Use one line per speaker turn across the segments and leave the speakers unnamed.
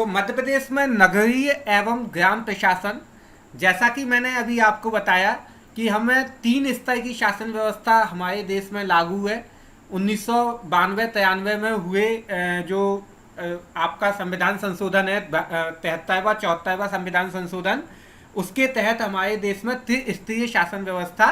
मध्य प्रदेश में नगरीय एवं ग्राम प्रशासन, जैसा कि मैंने अभी आपको बताया कि हमें 3 स्तर की शासन व्यवस्था हमारे देश में लागू है। 1992-93 में हुए जो आपका संविधान संशोधन है, 73वां-74वां संविधान संशोधन, उसके तहत हमारे देश में त्रिस्तरीय शासन व्यवस्था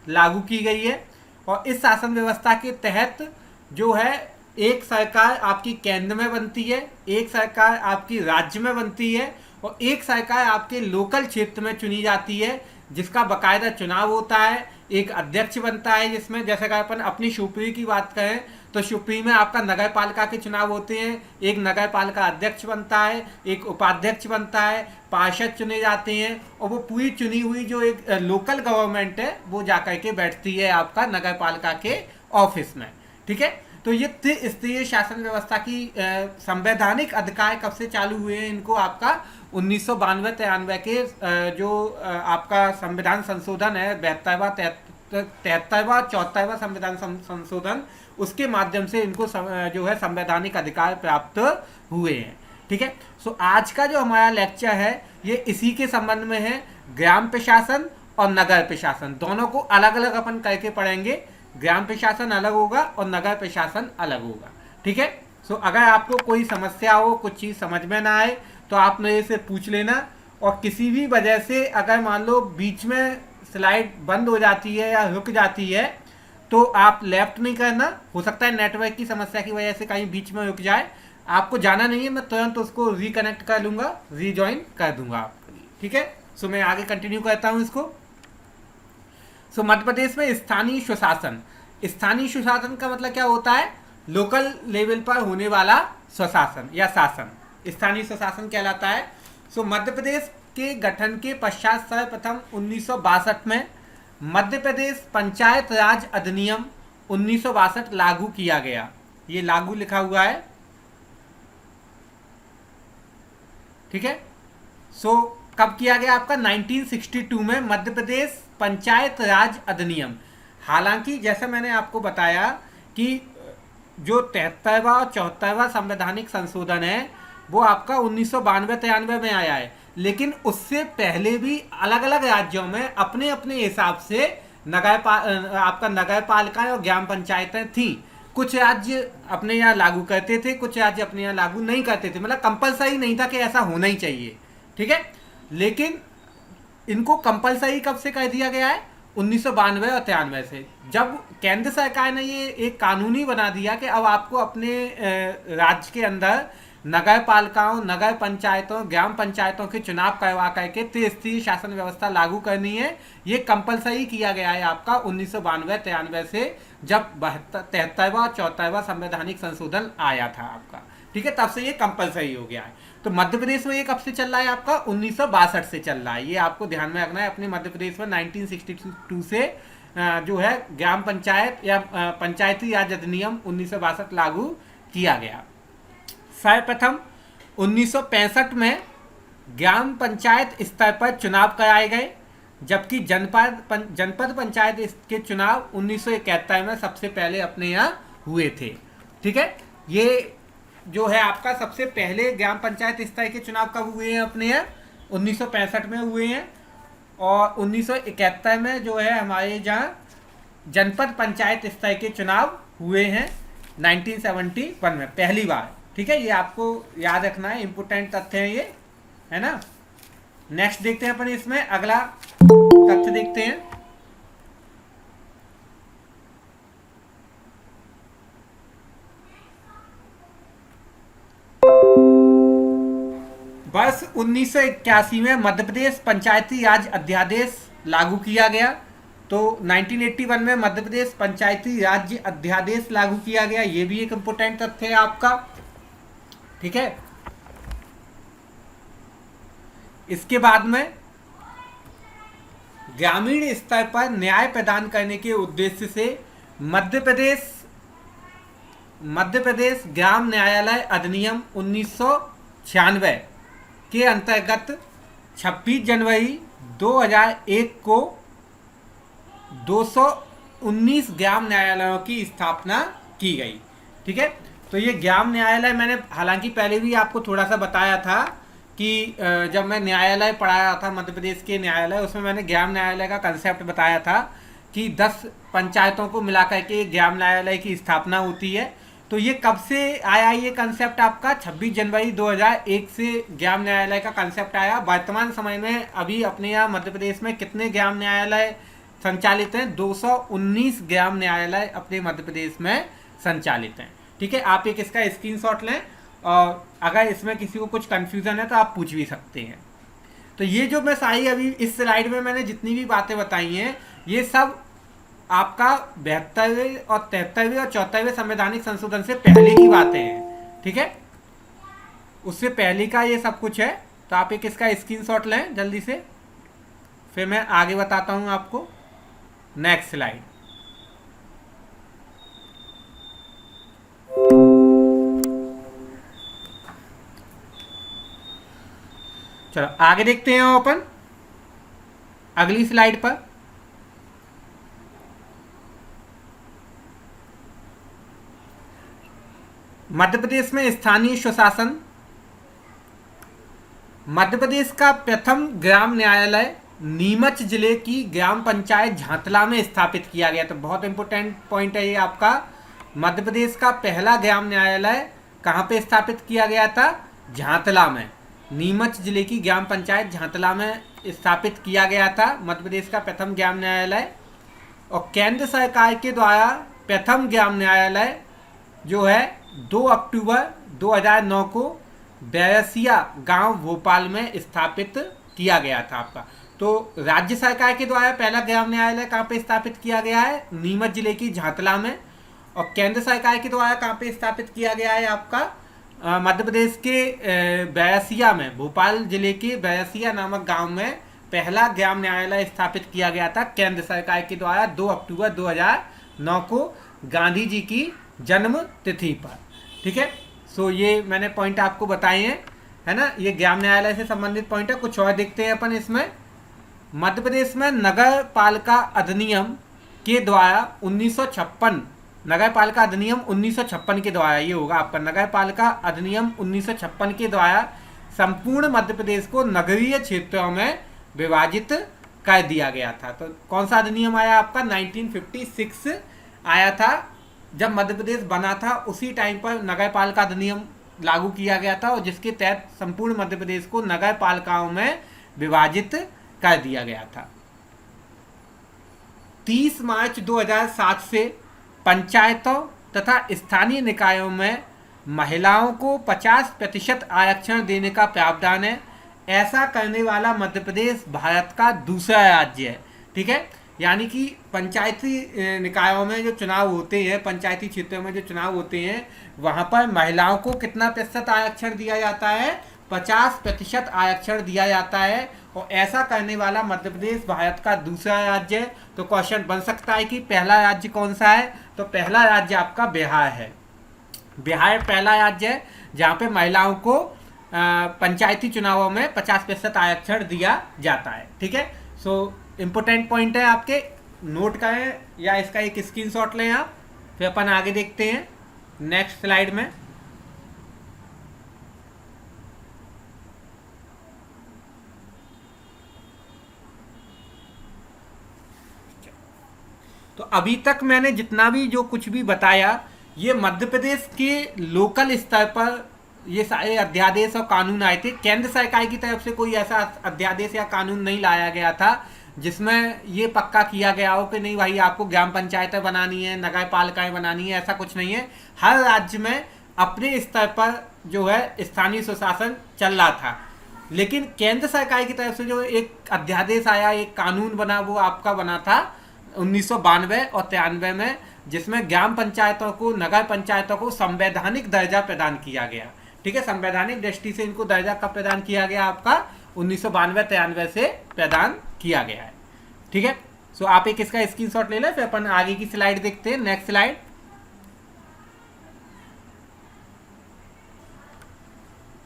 लागू की गई है। और इस शासन व्यवस्था के तहत जो है, एक सरकार आपकी केंद्र में बनती है, एक सरकार आपकी राज्य में बनती है और एक सरकार आपके लोकल क्षेत्र में चुनी जाती है, जिसका बाकायदा चुनाव होता है। एक अध्यक्ष बनता है, जिसमें जैसे कि अपन अपनी शिवपुरी की बात करें तो शिवपुरी में आपका नगर पालिका के चुनाव होते हैं। एक नगर पालिका अध्यक्ष बनता है, एक उपाध्यक्ष बनता है, पार्षद चुने जाते हैं और वो पूरी चुनी हुई जो एक लोकल गवर्नमेंट है वो जाकर के बैठती है आपका नगर पालिका के ऑफिस में। ठीक है, तो ये त्रिस्तरीय शासन व्यवस्था की संवैधानिक अधिकार कब से चालू हुए हैं, इनको आपका 1992-93 के जो आपका संविधान संशोधन है, 72वां 73वां 74वां संविधान संशोधन, उसके माध्यम से इनको जो है संवैधानिक अधिकार प्राप्त हुए हैं। ठीक है, सो आज का जो हमारा लेक्चर है ये इसी के संबंध में है। ग्राम प्रशासन और नगर प्रशासन दोनों को अलग अलग अपन करके पढ़ेंगे। ग्राम प्रशासन अलग होगा और नगर प्रशासन अलग होगा। ठीक है, सो अगर आपको कोई समस्या हो, कुछ चीज़ समझ में ना आए तो आप मेरे से पूछ लेना। और किसी भी वजह से अगर मान लो बीच में स्लाइड बंद हो जाती है या रुक जाती है तो आप लेफ्ट नहीं करना, हो सकता है नेटवर्क की समस्या की वजह से कहीं बीच में रुक जाए। आपको जाना नहीं है, मैं तुरंत उसको रिकनेक्ट कर लूँगा, रीजॉइन कर दूंगा आपके लिए। ठीक है, सो मैं आगे कंटिन्यू करता हूँ इसको। सो मध्य प्रदेश में स्थानीय स्वशासन, स्थानीय स्वशासन का मतलब क्या होता है? लोकल लेवल पर होने वाला स्वशासन या शासन स्थानीय स्वशासन कहलाता है। सो मध्य प्रदेश के गठन के पश्चात सर्वप्रथम 1962 में मध्य प्रदेश पंचायत राज अधिनियम 1962 लागू किया गया। ये लागू लिखा हुआ है। ठीक है, सो कब किया गया? आपका 1962 में मध्य प्रदेश पंचायत राज अधिनियम। हालांकि जैसे मैंने आपको बताया कि जो 73वां और 74वां संवैधानिक संशोधन है वो आपका 1992-93 में आया है, लेकिन उससे पहले भी अलग अलग राज्यों में अपने अपने हिसाब से आपका नगर पालिकाएं और ग्राम पंचायतें थी। कुछ राज्य अपने यहाँ लागू करते थे, कुछ राज्य अपने यहाँ लागू नहीं करते थे, मतलब कंपलसरी नहीं था कि ऐसा होना ही चाहिए। ठीक है, लेकिन इनको कंपलसरी कब से कर दिया गया है? 1992 और 93 से, जब केंद्र सरकार ने ये एक कानूनी बना दिया कि अब आपको अपने राज्य के अंदर नगर पालिकाओं, नगर पंचायतों, ग्राम पंचायतों के चुनाव करवा करके त्रिस्तरीय शासन व्यवस्था लागू करनी है। ये कंपलसरी किया गया है आपका 1992-93 से, जब 73वां और 74वां संवैधानिक संशोधन आया था आपका। ठीक है, तब से ये कंपलसरी हो गया है। तो मध्य प्रदेश में ये कब से चल रहा है? आपका 1962 से चल रहा है। ये आपको ध्यान में रखना है। अपने मध्य प्रदेश में 1962 से जो है ग्राम पंचायत या पंचायती राज अधिनियम 1962 लागू किया गया। सर्वप्रथम 1965 में ग्राम पंचायत स्तर पर चुनाव कराए गए, जबकि जनपद पंचायत के चुनाव 1971 में सबसे पहले अपने यहाँ हुए थे। ठीक है, ये जो है आपका सबसे पहले ग्राम पंचायत स्तर के चुनाव कब हुए हैं? अपने यहाँ 1965 में हुए हैं। और 1971 में जो है हमारे जहाँ जनपद पंचायत स्तर के चुनाव हुए हैं 1971 में पहली बार। ठीक है, ये आपको याद रखना है, इंपोर्टेंट तथ्य है ये, है ना। नेक्स्ट देखते हैं अपन, इसमें अगला तथ्य देखते हैं। वर्ष 1981 में मध्य प्रदेश पंचायती राज अध्यादेश लागू किया गया। तो 1981 में मध्य प्रदेश पंचायती राज्य अध्यादेश लागू किया गया। ये भी एक इंपोर्टेंट तथ्य है आपका। ठीक है, इसके बाद में ग्रामीण स्तर पर न्याय प्रदान करने के उद्देश्य से मध्य प्रदेश ग्राम न्यायालय अधिनियम 1996 के अंतर्गत 26 जनवरी 2001 को 219 ग्राम न्यायालयों की स्थापना की गई। ठीक है, तो ये ग्राम न्यायालय मैंने हालांकि पहले भी आपको थोड़ा सा बताया था कि जब मैं न्यायालय पढ़ाया था मध्य प्रदेश के न्यायालय, उसमें मैंने ग्राम न्यायालय का कंसेप्ट बताया था कि 10 पंचायतों को मिलाकर के ग्राम न्यायालय की स्थापना होती है। तो ये कब से आया ये कंसेप्ट आपका? 26 जनवरी 2001 से ग्राम न्यायालय का कंसेप्ट आया। वर्तमान समय में अभी अपने यहाँ मध्य प्रदेश में कितने ग्राम न्यायालय संचालित हैं? 219 ग्राम न्यायालय अपने मध्य प्रदेश में संचालित हैं। ठीक है, आप एक इसका स्क्रीनशॉट लें और अगर इसमें किसी को कुछ कंफ्यूजन है तो आप पूछ भी सकते हैं। तो ये जो मैं सारी अभी इस स्लाइड में मैंने जितनी भी बातें बताई हैं, ये सब आपका 72वें और 73वें और 74वें संवैधानिक संशोधन से पहले की बातें हैं। ठीक है, उससे पहले का ये सब कुछ है। तो आप एक इसका स्क्रीनशॉट लें जल्दी से, फिर मैं आगे बताता हूं आपको। Next slide. चलो आगे देखते हैं अपन अगली स्लाइड पर। मध्य प्रदेश में स्थानीय स्वशासन। मध्य प्रदेश का प्रथम ग्राम न्यायालय नीमच जिले की ग्राम पंचायत झांतला में स्थापित किया गया। तो बहुत इंपॉर्टेंट पॉइंट है ये आपका। मध्य प्रदेश का पहला ग्राम न्यायालय कहाँ पे स्थापित किया गया था? झांतला में। नीमच जिले की ग्राम पंचायत झांतला में स्थापित किया गया था मध्य प्रदेश का प्रथम ग्राम न्यायालय। और केंद्र सरकार के द्वारा प्रथम ग्राम न्यायालय जो है 2 अक्टूबर 2009 को बैरसिया गांव भोपाल में स्थापित किया गया था आपका। तो राज्य सरकार के द्वारा पहला ग्राम न्यायालय कहाँ पे स्थापित किया गया है? नीमच जिले की झांतला में। और केंद्र सरकार के द्वारा कहाँ पे स्थापित किया गया है आपका? मध्य प्रदेश के बैरसिया में, भोपाल जिले के बैरसिया नामक गांव में पहला ग्राम न्यायालय स्थापित किया गया था केंद्र सरकार के द्वारा 2 अक्टूबर 2009 को गांधी जी की जन्म तिथि पर। ठीक है, सो ये मैंने पॉइंट आपको बताए हैं, है ना। ये ग्राम न्यायालय से संबंधित पॉइंट है। कुछ और देखते हैं अपन इसमें। मध्य प्रदेश में नगर पालिका अधिनियम के द्वारा 1956, नगर पालिका अधिनियम 1956 के द्वारा, ये होगा आपका नगर पालिका अधिनियम 1956 के द्वारा संपूर्ण मध्य प्रदेश को नगरीय क्षेत्रों में विभाजित कर दिया गया था। तो कौन सा अधिनियम आया आपका? 1956 आया था। जब मध्य प्रदेश बना था उसी टाइम पर नगर पालिका अधिनियम लागू किया गया था और जिसके तहत संपूर्ण मध्य प्रदेश को नगर पालिकाओं में विभाजित कर दिया गया था। 30 मार्च 2007 से पंचायतों तथा स्थानीय निकायों में महिलाओं को 50% आरक्षण देने का प्रावधान है। ऐसा करने वाला मध्य प्रदेश भारत का दूसरा राज्य है। ठीक है, यानी कि पंचायती निकायों में जो चुनाव होते हैं, पंचायती क्षेत्रों में जो चुनाव होते हैं, वहाँ पर महिलाओं को कितना प्रतिशत आरक्षण दिया जाता है? 50% आरक्षण दिया जाता है। और ऐसा करने वाला मध्य प्रदेश भारत का दूसरा राज्य है। तो क्वेश्चन बन सकता है कि पहला राज्य कौन सा है? तो पहला राज्य आपका बिहार है। बिहार पहला राज्य है जहाँ पे महिलाओं को पंचायती चुनावों में 50% आरक्षण दिया जाता है। ठीक है, सो इम्पोर्टेंट पॉइंट है, आपके नोट करें या इसका एक स्क्रीनशॉट लें आप। फिर अपन आगे देखते हैं नेक्स्ट स्लाइड में। तो अभी तक मैंने जितना भी जो कुछ भी बताया, ये मध्य प्रदेश के लोकल स्तर पर ये सारे अध्यादेश और कानून आए थे। केंद्र सरकार की तरफ से कोई ऐसा अध्यादेश या कानून नहीं लाया गया था जिसमें ये पक्का किया गया हो कि नहीं भाई आपको ग्राम पंचायतें बनानी है, नगर पालिकाएं बनानी है, ऐसा कुछ नहीं है। हर राज्य में अपने स्तर पर जो है स्थानीय स्वशासन चल रहा था। लेकिन केंद्र सरकार की तरफ से जो एक अध्यादेश आया, एक कानून बना, वो आपका बना था 1992 और 93 में, जिसमें ग्राम पंचायतों को, नगर पंचायतों को संवैधानिक दर्जा प्रदान किया गया। ठीक है, संवैधानिक दृष्टि से इनको दर्जा कब प्रदान किया गया? आपका 1992-93 से प्रदान किया गया है। ठीक है, सो आप एक इसका स्क्रीनशॉट ले लें, फिर अपन आगे की स्लाइड देखते हैं। Next slide.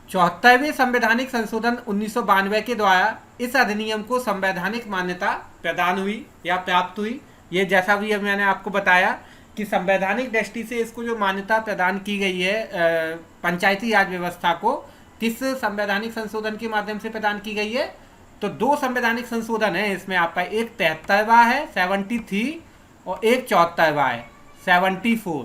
चौहत्तरवें संवैधानिक संशोधन 1992 के द्वारा इस अधिनियम को संवैधानिक मान्यता प्रदान हुई या प्राप्त हुई। ये जैसा भी अब मैंने आपको बताया कि संवैधानिक दृष्टि से इसको जो मान्यता प्रदान की गई है पंचायती राज व्यवस्था को, किस संवैधानिक संशोधन के माध्यम से प्रदान की गई है? तो दो संवैधानिक संशोधन है इसमें आपका, एक 73वां है 73 और एक 74वां है 74।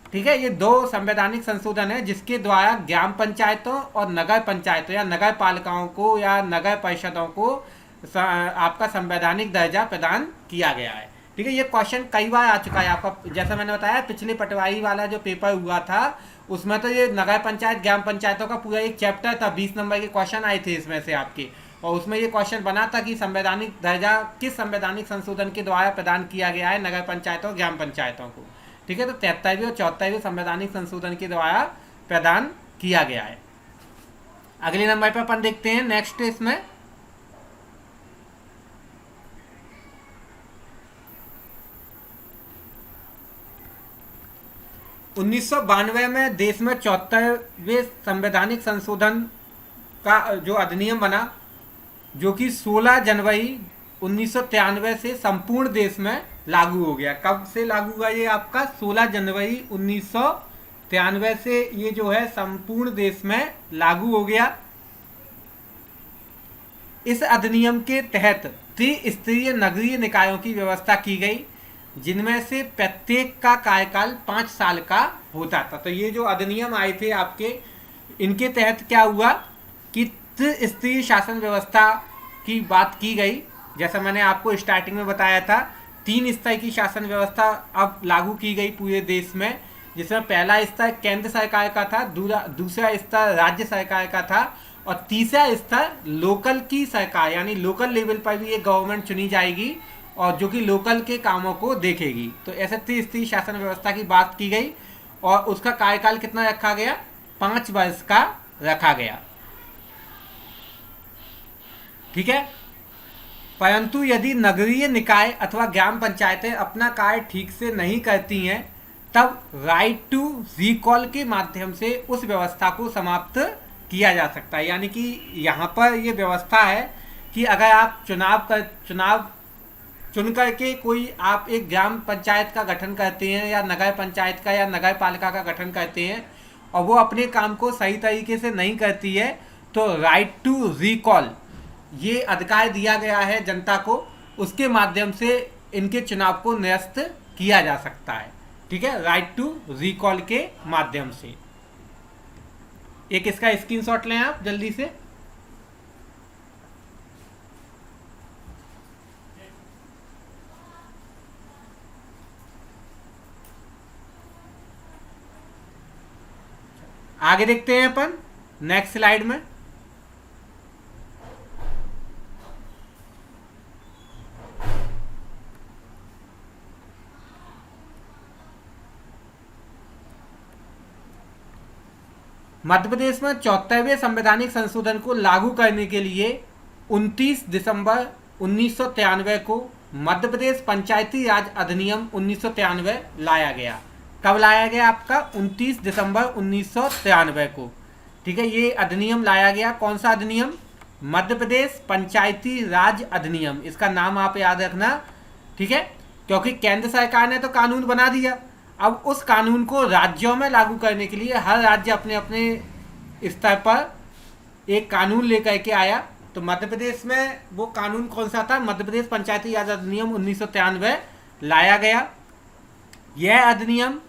ठीक है, ये दो संवैधानिक संशोधन है जिसके द्वारा ग्राम पंचायतों और नगर पंचायतों या नगर पालिकाओं को या नगर परिषदों को आपका संवैधानिक दर्जा प्रदान किया गया है। ठीक है, ये क्वेश्चन कई बार आ चुका है आपका, जैसा मैंने बताया पिछले पटवारी वाला जो पेपर हुआ था उसमें तो ये नगर पंचायत ग्राम पंचायतों का पूरा एक चैप्टर था, 20 नंबर के क्वेश्चन आए थे इसमें से आपके, और उसमें ये क्वेश्चन बना था कि संवैधानिक दर्जा किस संवैधानिक संशोधन के द्वारा प्रदान किया गया है नगर पंचायतों और ग्राम पंचायतों को। ठीक है, तो 73वें और 74वें संवैधानिक संशोधन के द्वारा प्रदान किया गया है। अगले नंबर पर अपन देखते हैं नेक्स्ट इसमें 1992 में देश में 74वें संवैधानिक संशोधन का जो अधिनियम बना, जो कि 16 जनवरी 1993 से संपूर्ण देश में लागू हो गया। कब से लागू हुआ ये आपका? 16 जनवरी 1993 से ये जो है संपूर्ण देश में लागू हो गया। इस अधिनियम के तहत त्रिस्तरीय नगरीय निकायों की व्यवस्था की गई, जिनमें से प्रत्येक का कार्यकाल 5 साल का होता था। तो ये जो अधिनियम आए थे आपके, इनके तहत क्या हुआ कि त्रिस्तरीय शासन व्यवस्था की बात की गई। जैसा मैंने आपको स्टार्टिंग में बताया था, 3 स्तर की शासन व्यवस्था अब लागू की गई पूरे देश में, जिसमें पहला स्तर केंद्र सरकार का था, दूसरा स्तर राज्य सरकार का था, और तीसरा स्तर लोकल की सरकार यानी लोकल लेवल पर भी एक गवर्नमेंट चुनी जाएगी और जो कि लोकल के कामों को देखेगी। तो ऐसे त्रिस्तरीय शासन व्यवस्था की बात की गई और उसका कार्यकाल कितना रखा गया? 5 वर्ष का रखा गया। ठीक है, परंतु यदि नगरीय निकाय अथवा ग्राम पंचायतें अपना कार्य ठीक से नहीं करती हैं, तब राइट टू रिकॉल के माध्यम से उस व्यवस्था को समाप्त किया जा सकता है। यानी कि यहाँ पर ये व्यवस्था है कि अगर आप चुनाव चुन करके कोई आप एक ग्राम पंचायत का गठन करते हैं या नगर पंचायत का या नगर पालिका का गठन करते हैं और वो अपने काम को सही तरीके से नहीं करती है, तो राइट टू रिकॉल ये अधिकार दिया गया है जनता को, उसके माध्यम से इनके चुनाव को निरस्त किया जा सकता है। ठीक है, राइट टू रिकॉल के माध्यम से। एक इसका स्क्रीनशॉट लें आप जल्दी से। आगे देखते हैं अपन नेक्स्ट स्लाइड में। मध्य प्रदेश में 74वें संवैधानिक संशोधन को लागू करने के लिए 29 दिसंबर 1993 को मध्य प्रदेश पंचायती राज अधिनियम 1993 लाया गया। कब लाया गया? आपका 29 दिसंबर 1993 को। ठीक है, ये अधिनियम लाया गया। कौन सा अधिनियम? मध्य प्रदेश पंचायती राज अधिनियम। इसका नाम आप याद रखना। ठीक है, क्योंकि केंद्र सरकार ने तो कानून बना दिया, अब उस कानून को राज्यों में लागू करने के लिए हर राज्य अपने अपने स्तर पर एक कानून लेकर के आया। तो मध्य प्रदेश में वो कानून कौन सा था? मध्य प्रदेश पंचायती राज अधिनियम 1993 लाया गया। यह अधिनियम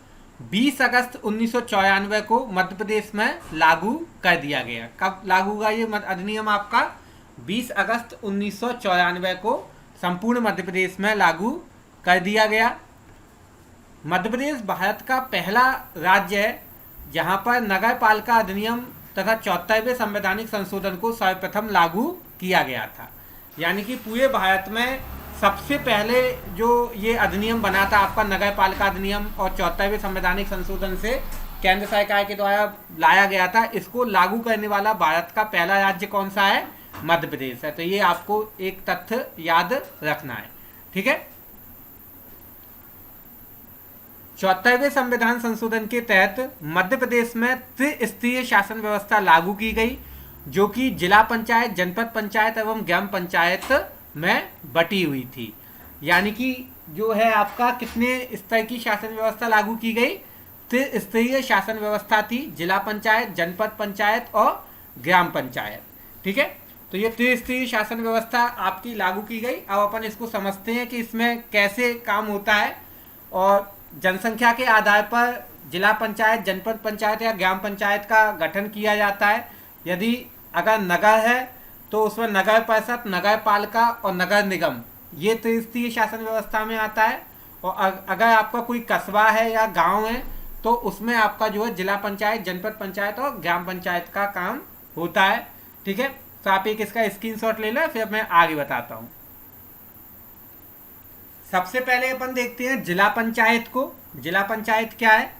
20 अगस्त 1994 को मध्य प्रदेश में लागू कर दिया गया। कब लागू हुआ ये अधिनियम आपका? 20 अगस्त 1994 को संपूर्ण मध्य प्रदेश में लागू कर दिया गया। मध्य प्रदेश भारत का पहला राज्य है जहां पर नगर पालिका अधिनियम तथा 74वें संवैधानिक संशोधन को सर्वप्रथम लागू किया गया था। यानी कि पूरे भारत में सबसे पहले जो ये अधिनियम बना था आपका नगर पालिका अधिनियम और 74वें संवैधानिक संशोधन से केंद्र सरकार के द्वारा लाया गया था, इसको लागू करने वाला भारत का पहला राज्य कौन सा है? मध्य प्रदेश है। तो ये आपको एक तथ्य याद रखना है। ठीक है, 74वें संविधान संशोधन के तहत मध्य प्रदेश में त्रिस्तरीय शासन व्यवस्था लागू की गई, जो कि जिला पंचायत, जनपद पंचायत एवं ग्राम पंचायत में बटी हुई थी। यानी कि जो है आपका कितने स्तर की शासन व्यवस्था लागू की गई, त्रिस्तरीय शासन व्यवस्था थी, जिला पंचायत, जनपद पंचायत और ग्राम पंचायत। ठीक है, तो ये त्रिस्तरीय शासन व्यवस्था आपकी लागू की गई। अब अपन इसको समझते हैं कि इसमें कैसे काम होता है। और जनसंख्या के आधार पर जिला पंचायत, जनपद पंचायत या ग्राम पंचायत का गठन किया जाता है। यदि अगर नगर है तो उसमें नगर परिषद, नगर पालिका और नगर निगम, ये त्रिस्तरीय शासन व्यवस्था में आता है। और अगर आपका कोई कस्बा है या गांव है तो उसमें आपका जो है जिला पंचायत, जनपद पंचायत और ग्राम पंचायत का काम होता है। ठीक है, तो आप एक इसका स्क्रीनशॉट ले लो, फिर मैं आगे बताता हूँ। सबसे पहले अपन देखते हैं जिला पंचायत को। जिला पंचायत क्या है?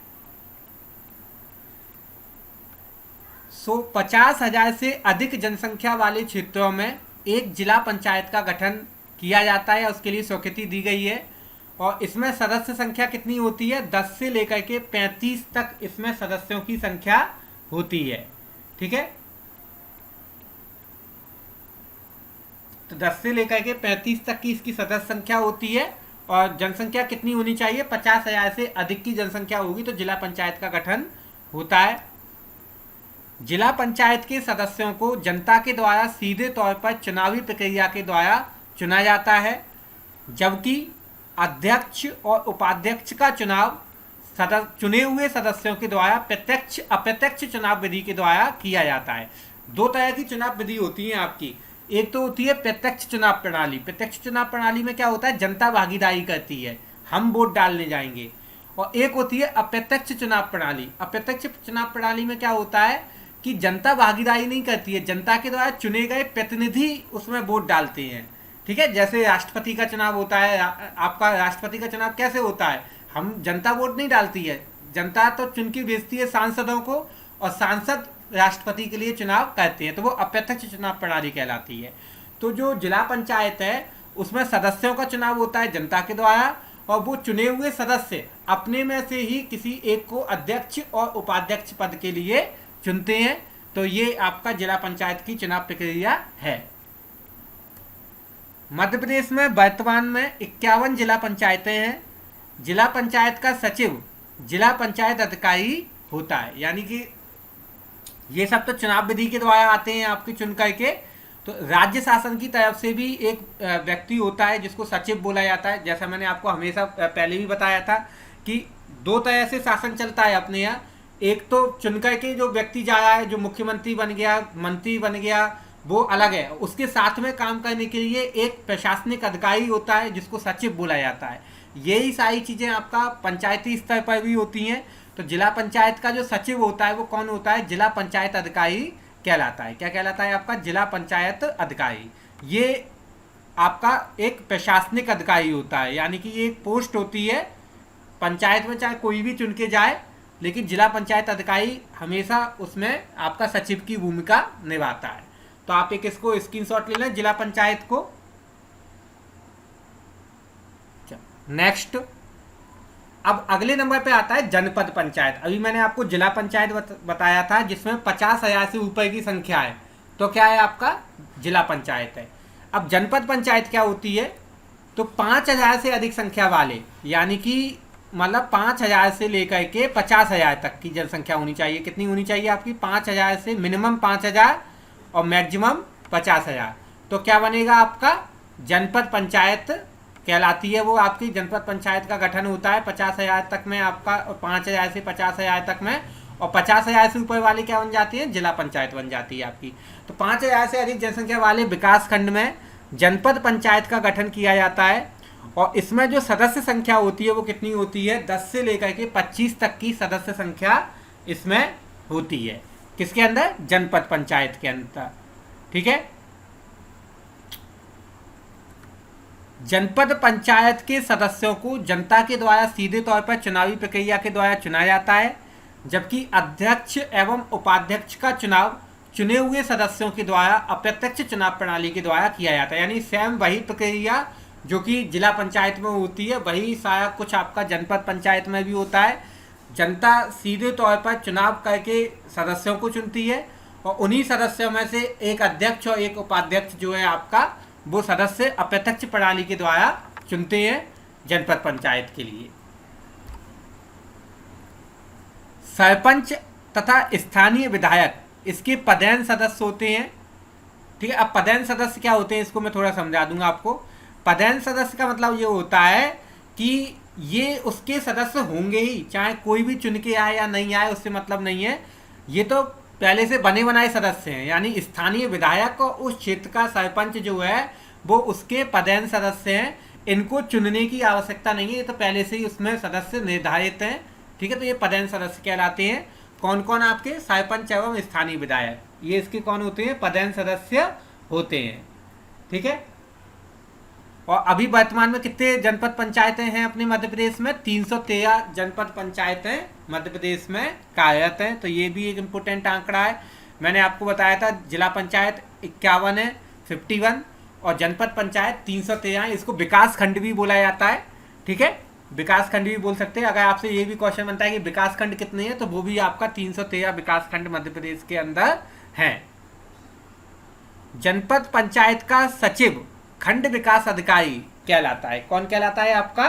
50,000 से अधिक जनसंख्या वाले क्षेत्रों में एक जिला पंचायत का गठन किया जाता है, उसके लिए स्वीकृति दी गई है। और इसमें सदस्य संख्या कितनी होती है? 10 से लेकर के 35 तक इसमें सदस्यों की संख्या होती है। ठीक है, तो 10 से लेकर के 35 तक की इसकी सदस्य संख्या होती है। और जनसंख्या कितनी होनी चाहिए? 50,000 से अधिक की जनसंख्या होगी तो जिला पंचायत का गठन होता है। जिला पंचायत के सदस्यों को जनता के द्वारा सीधे तौर पर चुनावी प्रक्रिया के द्वारा चुना जाता है, जबकि अध्यक्ष और उपाध्यक्ष का चुनाव चुने हुए सदस्यों के द्वारा प्रत्यक्ष अप्रत्यक्ष चुनाव विधि के द्वारा किया जाता है। दो तरह की चुनाव विधि होती है आपकी। एक तो होती है प्रत्यक्ष चुनाव प्रणाली। प्रत्यक्ष चुनाव प्रणाली में क्या होता है? जनता भागीदारी करती है, हम वोट डालने जाएंगे। और एक होती है अप्रत्यक्ष चुनाव प्रणाली। अप्रत्यक्ष चुनाव प्रणाली में क्या होता है कि जनता भागीदारी नहीं करती है, जनता के द्वारा चुने गए प्रतिनिधि उसमें वोट डालते हैं। ठीक है, जैसे राष्ट्रपति का चुनाव होता है। आपका राष्ट्रपति का चुनाव कैसे होता है? हम जनता वोट नहीं डालती है, जनता तो चुन के भेजती है सांसदों को, और सांसद राष्ट्रपति के लिए चुनाव करते हैं, तो वो अप्रत्यक्ष चुनाव प्रणाली कहलाती है। तो जो जिला पंचायत है उसमें सदस्यों का चुनाव होता है जनता के द्वारा, और वो चुने हुए सदस्य अपने में से ही किसी एक को अध्यक्ष और उपाध्यक्ष पद के लिए चुनते हैं। तो ये आपका जिला पंचायत की चुनाव प्रक्रिया है। मध्य प्रदेश में वर्तमान में 51 जिला पंचायतें हैं। जिला पंचायत का सचिव जिला पंचायत अधिकारी होता है, यानी कि ये सब तो चुनाव विधि के द्वारा आते हैं आपके चुन करके। तो राज्य शासन की तरफ से भी एक व्यक्ति होता है जिसको सचिव बोला जाता है। जैसा मैंने आपको हमेशा पहले भी बताया था कि दो तरह से शासन चलता है अपने यहाँ। एक तो चुन करके जो व्यक्ति जा रहा है, जो मुख्यमंत्री बन गया, मंत्री बन गया, वो अलग है। उसके साथ में काम करने के लिए एक प्रशासनिक अधिकारी होता है जिसको सचिव बोला जाता है। यही सारी चीज़ें आपका पंचायती स्तर पर भी होती हैं। तो जिला पंचायत का जो सचिव होता है वो कौन होता है? जिला पंचायत अधिकारी कहलाता है। क्या कहलाता है आपका? जिला पंचायत अधिकारी। ये आपका एक प्रशासनिक अधिकारी होता है, यानी कि ये एक पोस्ट होती है पंचायत में, चाहे कोई भी चुन के जाए, लेकिन जिला पंचायत अधिकारी हमेशा उसमें आपका सचिव की भूमिका निभाता है। तो आप एक इसको स्क्रीनशॉट ले लें जिला पंचायत को। नेक्स्ट, अब अगले नंबर पे आता है जनपद पंचायत। अभी मैंने आपको जिला पंचायत बताया था जिसमें 50,000 से ऊपर की संख्या है, तो क्या है आपका? जिला पंचायत है। अब जनपद पंचायत क्या होती है? तो 5,000 से अधिक संख्या वाले, यानी कि मतलब 5,000 से लेकर के 50,000 तक की जनसंख्या होनी चाहिए। कितनी होनी चाहिए आपकी? 5,000 से मिनिमम 5,000 और मैक्सिमम 50,000। तो क्या बनेगा आपका? जनपद पंचायत कहलाती है वो आपकी। जनपद पंचायत का गठन होता है 50,000 तक में आपका, 5,000 से 50,000 तक में। और 50,000 से ऊपर वाले क्या बन जाती है? जिला पंचायत बन जाती है आपकी। तो 5,000 से अधिक जनसंख्या वाले विकास खंड में जनपद पंचायत का गठन किया जाता है। और इसमें जो सदस्य संख्या होती है वो कितनी होती है? 10 से लेकर के 25 तक की सदस्य संख्या इसमें होती है। किसके अंदर? जनपद पंचायत के अंदर। ठीक है, जनपद पंचायत के सदस्यों को जनता के द्वारा सीधे तौर पर चुनावी प्रक्रिया के द्वारा चुना जाता है, जबकि अध्यक्ष एवं उपाध्यक्ष का चुनाव चुने हुए सदस्यों के द्वारा अप्रत्यक्ष चुनाव प्रणाली के द्वारा किया जाता है। यानी सेम वही प्रक्रिया जो कि जिला पंचायत में होती है वही सारा कुछ आपका जनपद पंचायत में भी होता है। जनता सीधे तौर पर चुनाव करके सदस्यों को चुनती है, और उन्हीं सदस्यों में से एक अध्यक्ष और एक उपाध्यक्ष जो है आपका, वो सदस्य अप्रत्यक्ष प्रणाली के द्वारा चुनते हैं जनपद पंचायत के लिए। सरपंच तथा स्थानीय विधायक इसके पदेन सदस्य होते हैं। ठीक है, अब पदेन सदस्य क्या होते हैं इसको मैं थोड़ा समझा दूंगा आपको। पदेन सदस्य का मतलब ये होता है कि ये उसके सदस्य होंगे ही, चाहे कोई भी चुन के आए या नहीं आए उससे मतलब नहीं है, ये तो पहले से बने बनाए सदस्य हैं। यानी स्थानीय विधायक और उस क्षेत्र का सरपंच जो है वो उसके पदेन सदस्य हैं, इनको चुनने की आवश्यकता नहीं है, ये तो पहले से ही उसमें सदस्य निर्धारित हैं। ठीक है, तो ये पदेन सदस्य कहलाते हैं। कौन कौन आपके? सरपंच एवं स्थानीय विधायक, ये इसके कौन होते हैं? पदेन सदस्य होते हैं। ठीक है, और अभी वर्तमान में कितने जनपद पंचायतें हैं अपने मध्य प्रदेश में? 313 जनपद पंचायतें मध्य प्रदेश में कार्यरत हैं। तो ये भी एक इम्पोर्टेंट आंकड़ा है। मैंने आपको बताया था जिला पंचायत 51 है, 51, और जनपद पंचायत 313 है। इसको विकास खंड भी बोला जाता है। ठीक है, विकास खंड भी बोल सकते हैं। अगर आपसे ये भी क्वेश्चन बनता है कि विकास खंड कितने हैं, तो वो भी आपका 313 विकास खंड मध्य प्रदेश के अंदर हैं। जनपद पंचायत का सचिव खंड विकास अधिकारी कहलाता है। कौन कहलाता है आपका?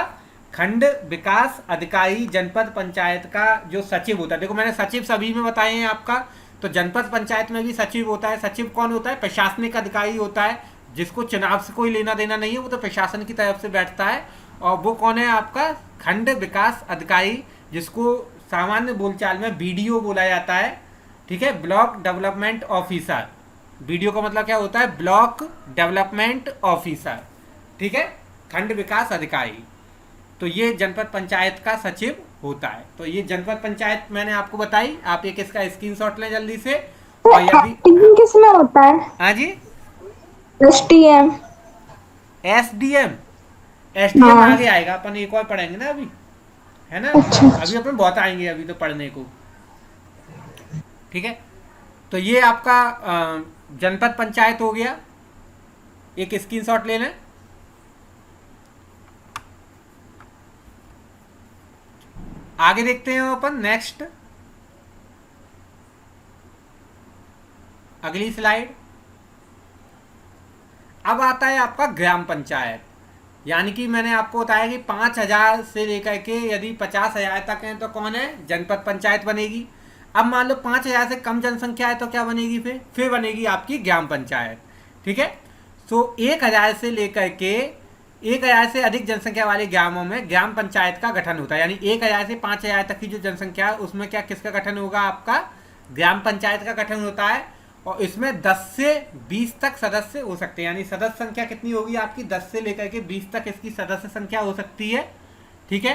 खंड विकास अधिकारी जनपद पंचायत का जो सचिव होता है। देखो मैंने सचिव सभी में बताए हैं आपका, तो जनपद पंचायत में भी सचिव होता है। सचिव कौन होता है? प्रशासनिक अधिकारी होता है, जिसको चुनाव से कोई लेना देना नहीं है, वो तो प्रशासन की तरफ से बैठता है। और वो कौन है आपका? खंड विकास अधिकारी, जिसको सामान्य बोलचाल में बीडीओ बोला जाता है। ठीक है, ब्लॉक डेवलपमेंट ऑफिसर। बीडीओ का मतलब क्या होता है? Block development officer. ठीक है, खंड विकास अधिकारी। तो ये जनपद पंचायत का सचिव होता है। तो ये जनपद पंचायत मैंने आपको बताई। आप एक इसका स्क्रीनशॉट लें जल्दी से। और यदि
किस में होता है?
हाँ जी,
एसडीएम।
एसडीएम, एसडीएम आगे आएगा, अपन एक और पढ़ेंगे ना अभी, है ना?
अच्छा।
अभी अपन बहुत आएंगे अभी तो पढ़ने को। ठीक है, तो ये आपका जनपद पंचायत हो गया। एक स्क्रीनशॉट ले लें। आगे देखते हैं अपन नेक्स्ट, अगली स्लाइड। अब आता है आपका ग्राम पंचायत। यानी कि मैंने आपको बताया कि 5,000 से लेकर के यदि 50,000 तक हैं तो कौन है? जनपद पंचायत बनेगी। अब मान लो 5,000 से कम जनसंख्या है तो क्या बनेगी? फिर बनेगी आपकी ग्राम पंचायत। ठीक है, तो 1,000 से लेकर के 1,000 से अधिक जनसंख्या वाले ग्रामों में ग्राम पंचायत का गठन होता है। यानी 1,000 से 5,000 तक की जो जनसंख्या है उसमें क्या किसका गठन होगा? आपका ग्राम पंचायत का गठन होता है। और इसमें 10 से 20 तक सदस्य हो सकते हैं। यानी सदस्य संख्या कितनी होगी आपकी? 10 से लेकर के 20 तक इसकी सदस्य संख्या हो सकती है। ठीक है,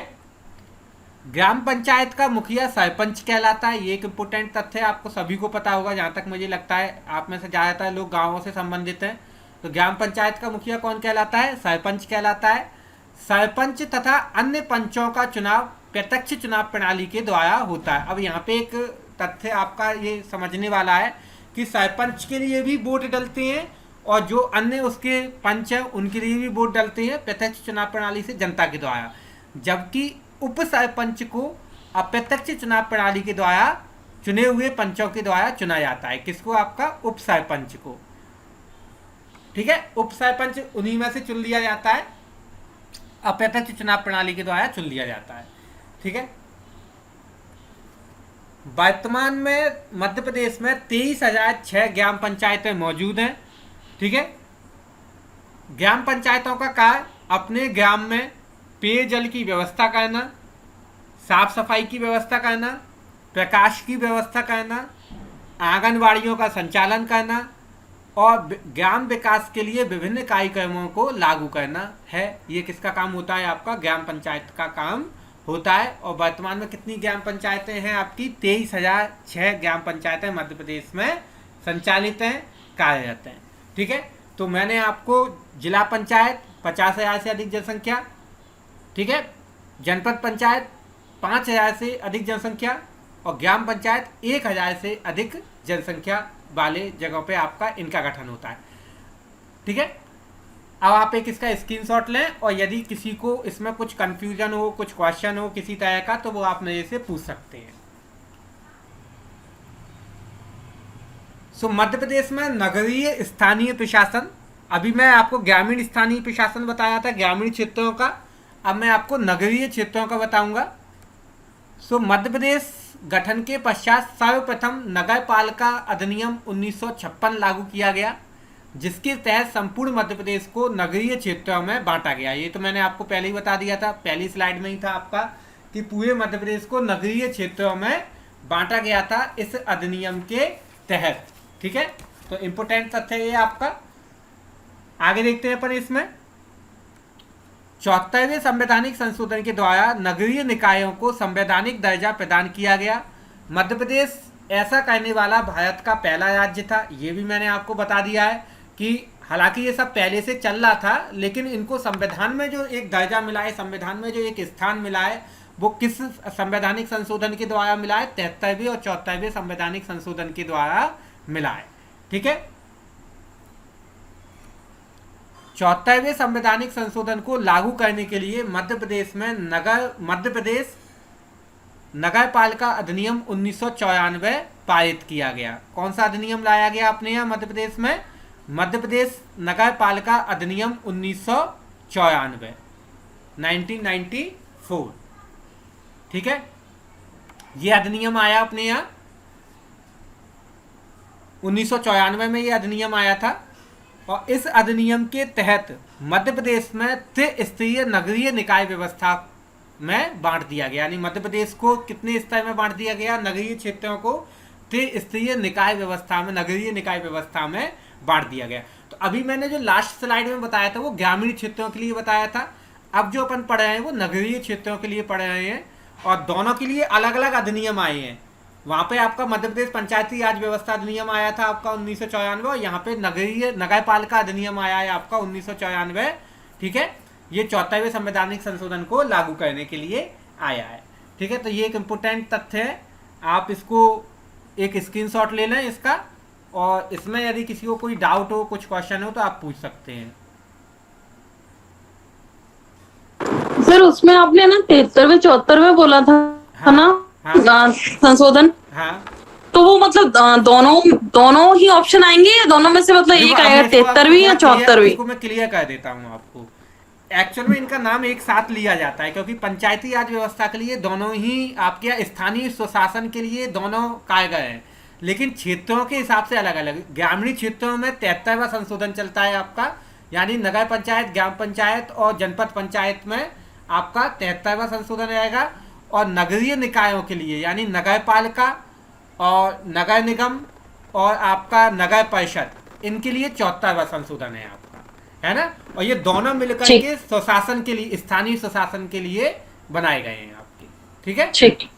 ग्राम पंचायत का मुखिया सरपंच कहलाता है। ये एक इम्पोर्टेंट तथ्य है, आपको सभी को पता होगा। जहाँ तक मुझे लगता है आप में से ज़्यादातर लोग गाँवों से संबंधित हैं। तो ग्राम पंचायत का मुखिया कौन कहलाता है? सरपंच कहलाता है। सरपंच तथा अन्य पंचों का चुनाव प्रत्यक्ष चुनाव प्रणाली के द्वारा होता है। अब यहाँ पे एक तथ्य आपका ये समझने वाला है कि सरपंच के लिए भी वोट डलते हैं और जो अन्य उसके पंच हैं उनके लिए भी वोट डलते हैं प्रत्यक्ष चुनाव प्रणाली से जनता के द्वारा। जबकि उप सरपंच को अप्रत्यक्ष चुनाव प्रणाली के द्वारा चुने हुए पंचों के द्वारा चुना जाता है। किसको? आपका उप सरपंच को। ठीक है, उप सरपंच उन्हीं में से चुन लिया जाता है, अप्रत्यक्ष चुनाव प्रणाली के द्वारा चुन लिया जाता है। ठीक है, वर्तमान में मध्य प्रदेश में 23,006 ग्राम पंचायतें मौजूद हैं। ठीक है, ग्राम पंचायतों का कार्य अपने ग्राम में पेयजल की व्यवस्था करना, साफ सफाई की व्यवस्था करना, प्रकाश की व्यवस्था करना, आंगनबाड़ियों का संचालन करना और ग्राम विकास के लिए विभिन्न कार्यक्रमों को लागू करना है। ये किसका काम होता है? आपका ग्राम पंचायत का काम होता है। और वर्तमान में कितनी ग्राम पंचायतें हैं आपकी? 23,006 ग्राम पंचायतें मध्य प्रदेश में संचालित हैं, कार्यरत हैं। ठीक है, तो मैंने आपको जिला पंचायत 50,000 से अधिक जनसंख्या, ठीक है, जनपद पंचायत 5,000 से अधिक जनसंख्या और ग्राम पंचायत 1,000 से अधिक जनसंख्या वाले जगहों पे आपका इनका गठन होता है। ठीक है, अब आप एक इसका स्क्रीनशॉट लें और यदि किसी को इसमें कुछ कंफ्यूजन हो, कुछ क्वेश्चन हो किसी तरह का, तो वो आप मेरे से पूछ सकते हैं। मध्य प्रदेश में नगरीय स्थानीय प्रशासन अभी मैं आपको ग्रामीण स्थानीय प्रशासन बताया था, ग्रामीण क्षेत्रों का। अब मैं आपको नगरीय क्षेत्रों का बताऊंगा। सो मध्य प्रदेश गठन के पश्चात सर्वप्रथम नगर पालिका अधिनियम 1956 लागू किया गया, जिसके तहत संपूर्ण मध्य प्रदेश को नगरीय क्षेत्रों में बांटा गया। ये तो मैंने आपको पहले ही बता दिया था, पहली स्लाइड में ही था आपका, कि पूरे मध्य प्रदेश को नगरीय क्षेत्रों में बांटा गया था इस अधिनियम के तहत। ठीक है, तो इंपोर्टेंट तथ्य ये आपका। आगे देखते हैं अपन इसमें। 74वें संवैधानिक संशोधन के द्वारा नगरीय निकायों को संवैधानिक दर्जा प्रदान किया गया। मध्य प्रदेश ऐसा करने वाला भारत का पहला राज्य था। ये भी मैंने आपको बता दिया है कि हालांकि ये सब पहले से चल रहा था, लेकिन इनको संविधान में जो एक दर्जा मिला है, संविधान में जो एक स्थान मिला है, वो किस संवैधानिक संशोधन के द्वारा मिला है? 73वें और 74वें संवैधानिक संशोधन के द्वारा मिला है। ठीक है, 74वें संवैधानिक संशोधन को लागू करने के लिए मध्य प्रदेश नगर पालिका अधिनियम 1994 पारित किया गया। कौन सा अधिनियम लाया गया अपने यहाँ मध्य प्रदेश में? मध्य प्रदेश नगर पालिका अधिनियम 1994, 1994। ठीक है, ये अधिनियम आया अपने यहाँ 1994 में, ये अधिनियम आया था। और इस अधिनियम के तहत मध्य प्रदेश में त्रिस्तरीय नगरीय निकाय व्यवस्था में बांट दिया गया। यानी मध्य प्रदेश को कितने स्तर में बांट दिया गया? नगरीय क्षेत्रों को त्रिस्तरीय निकाय व्यवस्था में, नगरीय निकाय व्यवस्था में बांट दिया गया। तो अभी मैंने जो लास्ट स्लाइड में बताया था वो ग्रामीण क्षेत्रों के लिए बताया था। अब जो अपन पढ़ रहे हैं वो नगरीय क्षेत्रों के लिए पढ़ रहे हैं, और दोनों के लिए अलग अलग अधिनियम आए हैं। वहाँ पे आपका मध्य प्रदेश पंचायती राज व्यवस्था अधिनियम आया था आपका 1994, और यहाँ पे नगर पालिका अधिनियम आया है आपका 1994। ठीक है, ये 74वें संवैधानिक संशोधन को लागू करने के लिए आया है। ठीक है, तो ये एक इम्पोर्टेंट तथ्य है, आप इसको एक स्क्रीनशॉट ले लें इसका, और इसमें यदि किसी को कोई डाउट हो, कुछ क्वेश्चन हो, तो आप पूछ सकते हैं।
सर उसमें आपने ना 73वें 74वें बोला था,
हाँ,
ना?
हाँ,
संशोधन।
हाँ,
तो वो मतलब दोनों ही ऑप्शन आएंगे, या दोनों में से मतलब एक आएगा, 73वीं या 74वीं?
इसको मैं क्लियर कर देता हूँ आपको। एक्चुअल में इनका नाम एक साथ लिया जाता है, क्योंकि पंचायती राज व्यवस्था के लिए दोनों ही आपके स्थानीय स्वशासन के लिए दोनों कारगर हैं, लेकिन क्षेत्रों के हिसाब से अलग अलग। ग्रामीण क्षेत्रों में 73वां संशोधन चलता है आपका, यानी नगर पंचायत, ग्राम पंचायत और जनपद पंचायत में आपका 73वां संशोधन रहेगा। और नगरीय निकायों के लिए, यानी नगर पालिका और नगर निगम और आपका नगर परिषद, इनके लिए 74वां संशोधन है आपका, है ना? और ये दोनों मिलकर के स्वशासन के लिए, स्थानीय स्वशासन के लिए बनाए गए हैं आपके। ठीक है,
ठीक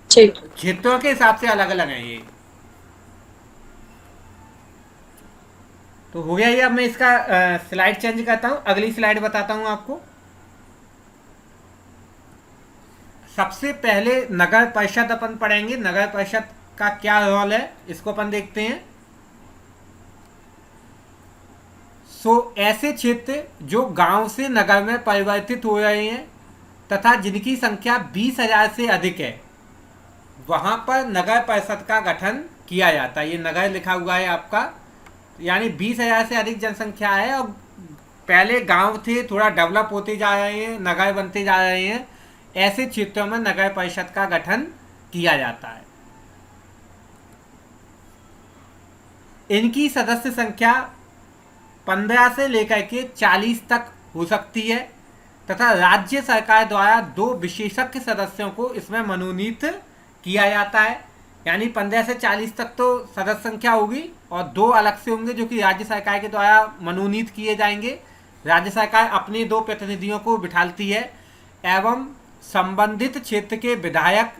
ठीक,
क्षेत्रों के हिसाब से अलग अलग हैं ये। तो हो गया ये। अब मैं इसका स्लाइड चेंज करता हूँ, अगली स्लाइड बताता हूँ आपको। सबसे पहले नगर परिषद अपन पढ़ेंगे। नगर परिषद का क्या रोल है इसको अपन देखते हैं। ऐसे क्षेत्र जो गांव से नगर में परिवर्तित हो रहे हैं तथा जिनकी संख्या 20,000 से अधिक है, वहां पर नगर परिषद का गठन किया जाता है। ये नगर लिखा हुआ है आपका, यानी 20,000 से अधिक जनसंख्या है और पहले गांव थे, थोड़ा डेवलप होते जा रहे हैं, नगर बनते जा रहे हैं, ऐसे क्षेत्रों में नगर परिषद का गठन किया जाता है। इनकी सदस्य संख्या 15 से लेकर के 40 तक हो सकती है तथा राज्य सरकार द्वारा 2 विशेषज्ञ सदस्यों को इसमें मनोनीत किया जाता है। यानी 15 से 40 तक तो सदस्य संख्या होगी और 2 अलग से होंगे जो कि राज्य सरकार के द्वारा मनोनीत किए जाएंगे। राज्य सरकार अपने 2 प्रतिनिधियों को बिठाती है एवं संबंधित क्षेत्र के विधायक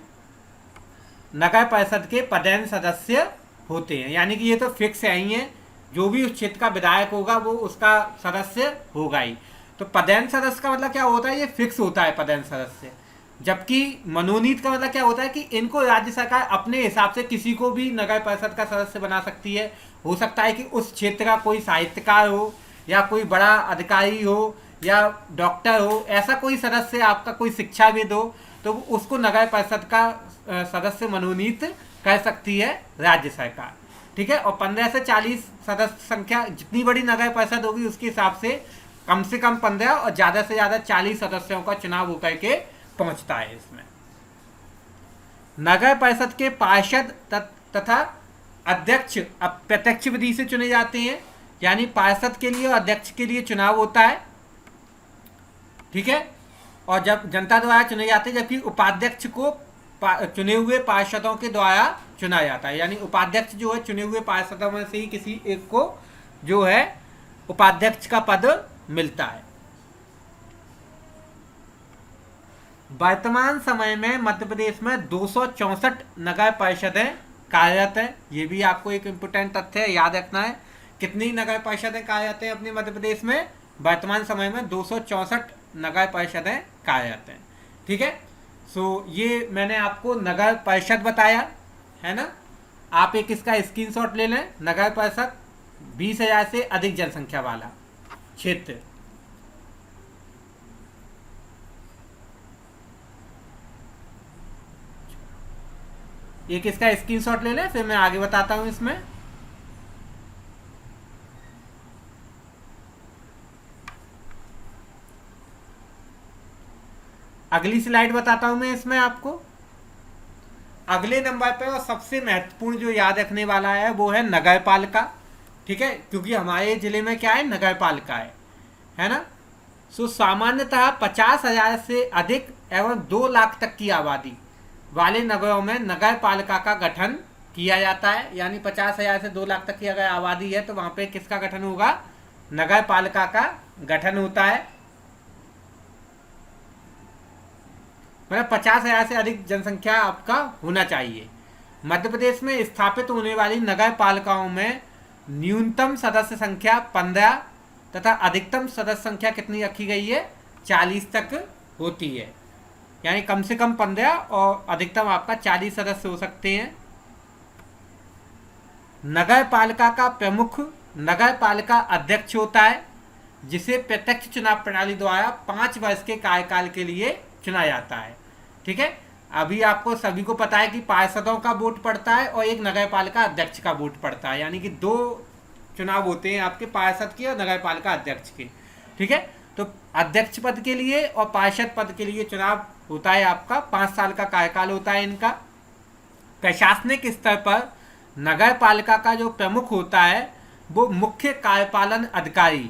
नगर परिषद के पदेन सदस्य होते हैं। यानी कि ये तो फिक्स है ही है, जो भी उस क्षेत्र का विधायक होगा वो उसका सदस्य होगा ही। तो पदेन सदस्य का मतलब क्या होता है? ये फिक्स होता है पदेन सदस्य। जबकि मनोनीत का मतलब क्या होता है कि इनको राज्य सरकार अपने हिसाब से किसी को भी नगर परिषद का सदस्य बना सकती है। हो सकता है कि उस क्षेत्र का कोई साहित्यकार हो या कोई बड़ा अधिकारी हो या डॉक्टर हो, ऐसा कोई सदस्य आपका, कोई शिक्षाविद हो, तो उसको नगर परिषद का सदस्य मनोनीत कर सकती है राज्य सरकार। ठीक है। और 15 से 40 सदस्य संख्या, जितनी बड़ी नगर परिषद होगी उसके हिसाब से कम 15 और ज़्यादा से ज़्यादा 40 सदस्यों का चुनाव होकर के पहुंचता है इसमें। नगर परिषद के पार्षद तथा अध्यक्ष अप्रत्यक्ष विधि से चुने जाते हैं, यानी पार्षद के लिए और अध्यक्ष के लिए चुनाव होता है, ठीक है। और जब जनता द्वारा चुने जाते हैं, जबकि उपाध्यक्ष को चुने हुए पार्षदों के द्वारा चुना जाता है, यानी उपाध्यक्ष जो है चुने हुए पार्षदों में से ही किसी एक को जो है उपाध्यक्ष का पद मिलता है। वर्तमान समय में मध्य प्रदेश में 264 नगर परिषदें कार्यरत है। ये भी आपको एक इम्पोर्टेंट तथ्य है, याद रखना है। कितनी नगर परिषदें कार्यरत हैं अपने मध्य प्रदेश में? वर्तमान समय में 264 नगर परिषदें कार्यरत हैं, ठीक है। सो ये मैंने आपको नगर परिषद बताया है ना। आप एक इसका स्क्रीनशॉट ले लें। नगर परिषद 20,000 से अधिक जनसंख्या वाला क्षेत्र। एक इसका स्क्रीनशॉट ले लें, फिर मैं आगे बताता हूं इसमें। अगली स्लाइड बताता हूं मैं इसमें आपको। अगले नंबर पे और सबसे महत्वपूर्ण जो याद रखने वाला है वो है नगर पालिका, ठीक है, क्योंकि हमारे जिले में क्या है, नगर पालिका है ना। सो सामान्यतः 50,000 से अधिक एवं 2 लाख तक की आबादी वाले नगरों में नगर पालिका का गठन किया जाता है। यानी 50,000 से 2 लाख तक की अगर आबादी है तो वहां पे किसका गठन होगा? नगर पालिका का गठन होता है। मतलब 50,000 से अधिक जनसंख्या आपका होना चाहिए। मध्य प्रदेश में स्थापित होने वाली नगर पालिकाओं में न्यूनतम सदस्य संख्या 15 तथा अधिकतम सदस्य संख्या कितनी रखी गई है? 40 तक होती है। यानी कम से कम 15 और अधिकतम आपका 40 सदस्य हो सकते हैं। नगर पालिका का प्रमुख नगर पालिका अध्यक्ष होता है, जिसे प्रत्यक्ष चुनाव प्रणाली द्वारा 5 वर्ष के कार्यकाल के लिए चुना जाता है, ठीक है। अभी आपको सभी को पता है कि पार्षदों का वोट पड़ता है और एक नगर पालिका अध्यक्ष का वोट पड़ता है, यानी कि 2 चुनाव होते हैं आपके, पार्षद के और नगर पालिका अध्यक्ष के, ठीक है। तो अध्यक्ष पद के लिए और पार्षद पद के लिए चुनाव होता है आपका, 5 साल का कार्यकाल होता है इनका। प्रशासनिक स्तर पर नगर पालिका का जो प्रमुख होता है वो मुख्य कार्यपालन अधिकारी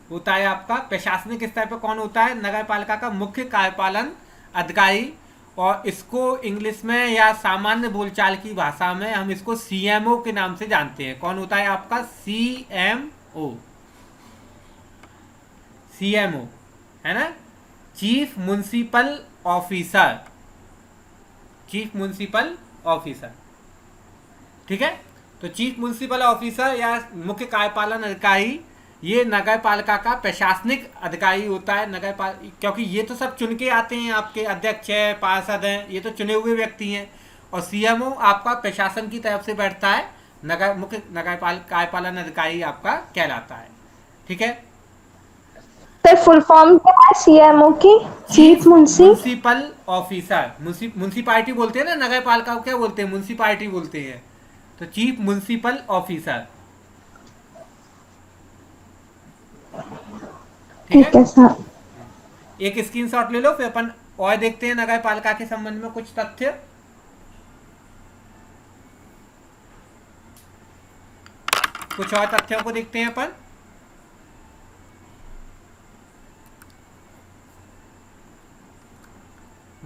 होता है आपका। प्रशासनिक स्तर पर कौन होता है? नगर पालिका का मुख्य कार्यपालन अधिकारी। और इसको इंग्लिश में या सामान्य बोलचाल की भाषा में हम इसको सीएमओ के नाम से जानते हैं। कौन होता है आपका? सीएमओ, सीएमओ है ना, chief municipal officer, chief municipal officer, ठीक है। तो चीफ म्युनिसिपल ऑफिसर या मुख्य कार्यपालन अधिकारी ये नगर पालिका का प्रशासनिक अधिकारी होता है। क्योंकि ये तो सब चुन के आते हैं, आपके अध्यक्ष है, पार्षद हैं, ये तो चुने हुए व्यक्ति हैं। और सीएमओ आपका प्रशासन की तरफ से बैठता है, मुख्य नगर कार्यपालन अधिकारी आपका कहलाता है, ठीक है।
सर फुल फॉर्म क्या है सीएमओ की? Chief
municipal officer. म्युनिसिपालिटी बोलते हैं ना, नगर पालिका को क्या बोलते हैं? म्युनिसिपालिटी बोलते हैं। तो चीफ म्युनिसिपल ऑफिसर,
ठीक है सर।
एक स्क्रीनशॉट ले लो, फिर अपन और देखते हैं नगर पालिका के संबंध में कुछ तथ्य। कुछ और तथ्यों को देखते हैं अपन।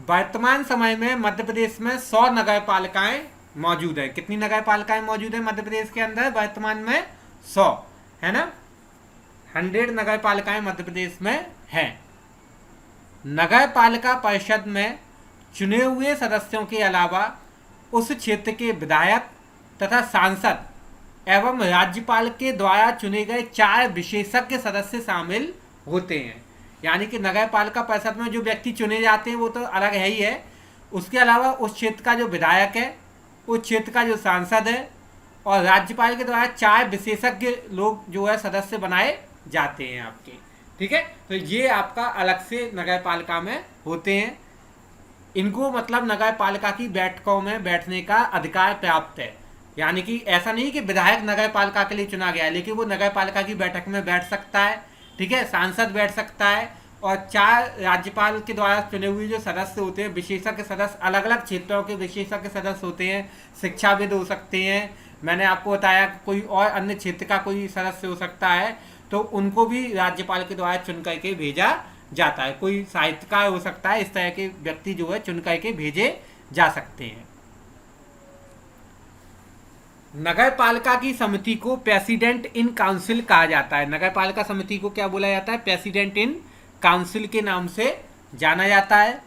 वर्तमान समय में मध्य प्रदेश में 100 नगर पालिकाएं मौजूद है। कितनी नगर पालिकाएं मौजूद है मध्य प्रदेश के अंदर? वर्तमान में 100 है ना, 100 नगर पालिकाएं मध्य प्रदेश में हैं। नगर पालिका परिषद में चुने हुए सदस्यों के अलावा उस क्षेत्र के विधायक तथा सांसद एवं राज्यपाल के द्वारा चुने गए 4 विशेषज्ञ सदस्य शामिल होते हैं। यानी कि नगर पालिका परिषद में जो व्यक्ति चुने जाते हैं वो तो अलग है ही है, उसके अलावा उस क्षेत्र का जो विधायक है, उस क्षेत्र का जो सांसद है और राज्यपाल के द्वारा 4 विशेषज्ञ लोग जो है सदस्य बनाए जाते हैं आपके, ठीक है। तो ये आपका अलग से नगर पालिका में होते हैं। इनको मतलब नगर पालिका की बैठकों में बैठने का अधिकार प्राप्त है। यानी कि ऐसा नहीं कि विधायक नगर पालिका के लिए चुना गया है, लेकिन वो नगर पालिका की बैठक में बैठ सकता है, ठीक है, सांसद बैठ सकता है, और 4 राज्यपाल के द्वारा चुने हुए जो सदस्य होते हैं, विशेषज्ञ सदस्य, अलग अलग क्षेत्रों के विशेषज्ञ सदस्य होते हैं, शिक्षाविद हो सकते हैं, मैंने आपको बताया कोई और अन्य क्षेत्र का कोई सदस्य हो सकता है, तो उनको भी राज्यपाल के द्वारा चुन करके भेजा जाता है। कोई साहित्यकार हो सकता है, इस तरह के व्यक्ति जो है चुन करके भेजे जा सकते हैं। नगर पालिका की समिति को प्रेसिडेंट इन काउंसिल कहा जाता है। नगर पालिका समिति को क्या बोला जाता है? प्रेसिडेंट इन काउंसिल के नाम से जाना जाता है,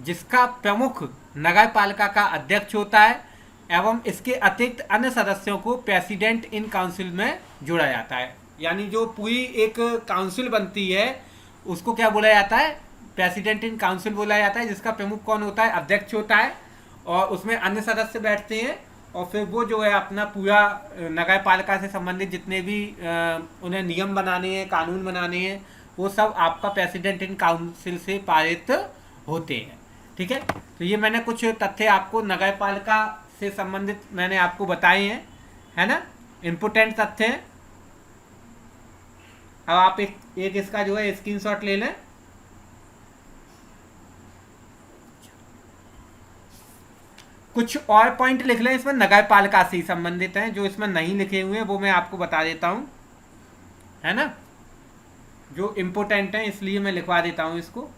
जिसका प्रमुख नगर पालिका का अध्यक्ष होता है एवं इसके अतिरिक्त अन्य सदस्यों को प्रेसिडेंट इन काउंसिल में जोड़ा जाता है। यानी जो पूरी एक काउंसिल बनती है उसको क्या बोला जाता है? प्रेसिडेंट इन काउंसिल बोला जाता है, जिसका प्रमुख कौन होता है? अध्यक्ष होता है, और उसमें अन्य सदस्य बैठते हैं, और फिर वो जो है अपना पूरा नगर पालिका से संबंधित जितने भी उन्हें नियम बनाने हैं, कानून बनाने हैं, वो सब आपका प्रेसिडेंट इन काउंसिल से पारित होते हैं। ठीक है, तो ये मैंने कुछ तथ्य आपको नगर पालिका से संबंधित मैंने आपको बताए हैं, है ना, इम्पोर्टेंट तथ्य हैं। अब आप एक इसका जो है स्क्रीनशॉट ले लें। कुछ और पॉइंट लिख लें इसमें नगर पालिका से संबंधित हैं, जो इसमें नहीं लिखे हुए हैं वो मैं आपको बता देता हूं, है ना, जो इम्पोर्टेंट है इसलिए मैं लिखवा देता हूं इसको।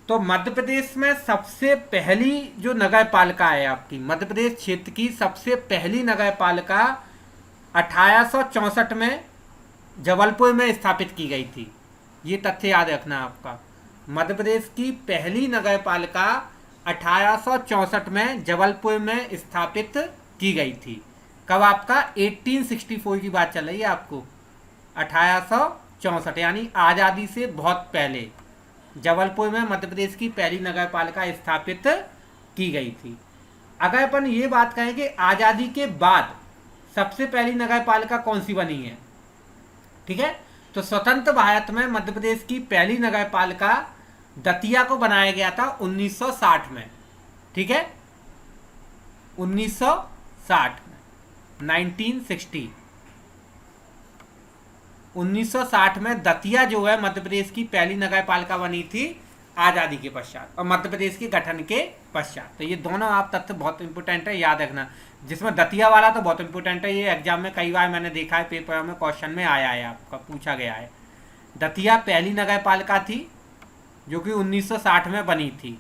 तो मध्य प्रदेश में सबसे पहली जो नगर पालिका है आपकी, मध्य प्रदेश क्षेत्र की सबसे पहली नगर पालिका 1864 में जबलपुर में स्थापित की गई थी। ये तथ्य याद रखना आपका। मध्य प्रदेश की पहली नगर पालिका 1864 में जबलपुर में स्थापित की गई थी। कब? आपका 1864 की बात चल रही है आपको, 1864 यानी आज़ादी से बहुत पहले जबलपुर में मध्य प्रदेश की पहली नगर पालिका स्थापित की गई थी। अगर अपन ये बात कहें कि आज़ादी के बाद सबसे पहली नगर पालिका कौन सी बनी है, ठीक है, तो स्वतंत्र भारत में मध्य प्रदेश की पहली नगर पालिका दतिया को बनाया गया था 1960 में। ठीक है, 1960 में 1960 में दतिया जो है मध्य प्रदेश की पहली नगर पालिका बनी थी आज़ादी के पश्चात और मध्य प्रदेश के गठन के पश्चात। तो ये दोनों आप तथ्य बहुत इंपॉर्टेंट है, याद रखना। जिसमें दतिया वाला तो बहुत इंपॉर्टेंट है, ये एग्जाम में कई बार मैंने देखा है, पेपर में क्वेश्चन में आया है, आपका पूछा गया है। दतिया पहली नगर पालिका थी जो कि 1960 में बनी थी।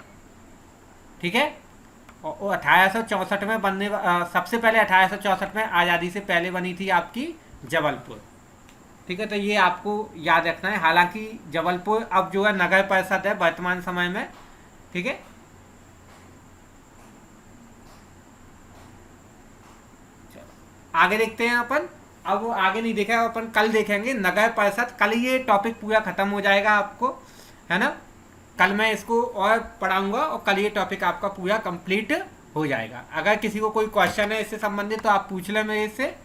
ठीक है, और 1864 में बनने सबसे पहले 1864 में आज़ादी से पहले बनी थी आपकी जबलपुर। ठीक है, तो ये आपको याद रखना है। हालांकि जबलपुर अब जो है नगर परिषद है वर्तमान समय में। ठीक है, आगे देखते हैं अपन। अब वो आगे नहीं देखा, अपन कल देखेंगे नगर परिषद। कल ये टॉपिक पूरा खत्म हो जाएगा आपको, है ना। कल मैं इसको और पढ़ाऊंगा और कल ये टॉपिक आपका पूरा कंप्लीट हो जाएगा। अगर किसी को कोई क्वेश्चन है इससे संबंधित तो आप पूछ लें मेरे से।